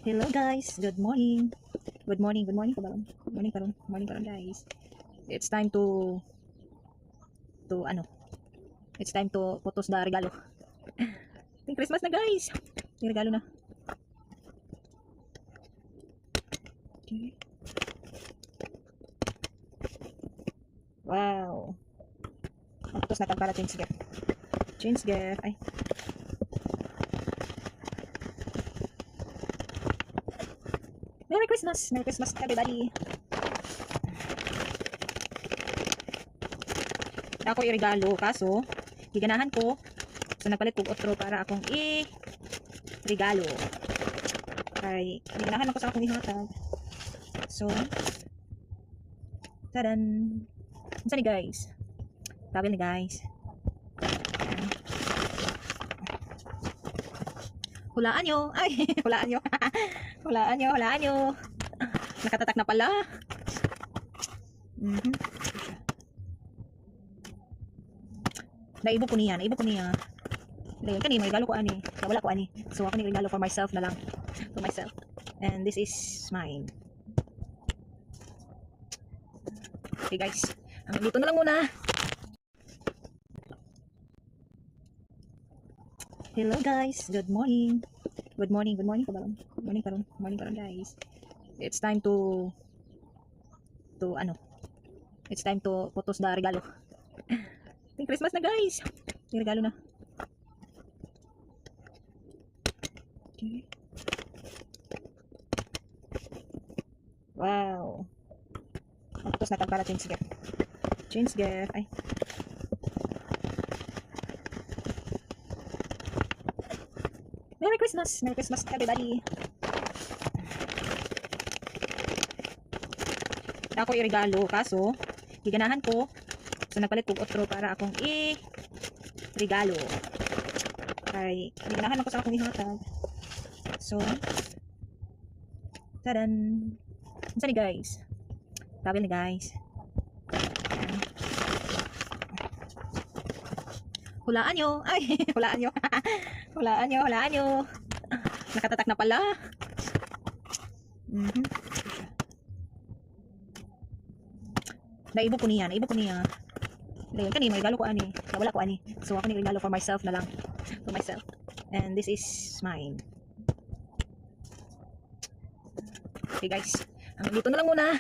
Hello guys, good morning. Good morning karon. Good morning karon guys. It's time to ano? It's time to putos da regalo. Ting Christmas na guys. Yung regalo na. Okay. Wow. Putos na para change gift. Change gift. Ay. Merry Christmas! Merry Christmas everybody! Ako i-regalo kaso giganahan ko so nagpalit kog otro para akong i-regalo. Kay giganahan ako sa akong ihatag. So tadan! Unsa ni guys? Tabel ni guys. Hulaan nyo! Ay! Hulaan nyo! Hulaan nyo! Nakatatak na pala. Naibo ko niya. Dayon kani may regalo ko ani. Wala ko ani. So ako ni regalo for myself na lang. For myself. And this is mine. Okay guys. Dito na lang muna. Hello guys. Good morning. Good morning karon. Good morning karon guys. It's time to ano? It's time to putos da regalo. Ting Christmas na guys. Yung regalo na. Okay. Wow. Putos na para change gift. Change gift. Ay. Merry Christmas! Merry Christmas everybody! Ako i-regalo kaso giganahan ko so nagpalit kog otro para akong i-regalo. Kay giganahan ako sa akong ihatag. So tadan! Unsa ni guys? Tabel ni guys. Hulaan nyo! Ay! Hulaan nyo! Hulaan nyo! Nakatatak na pala. Naibo ko niya. Dayon kani may regalo ko ani. Wala ko ani. So ako ni regalo for myself na lang. For myself. And this is mine. Okay guys. Dito na lang muna.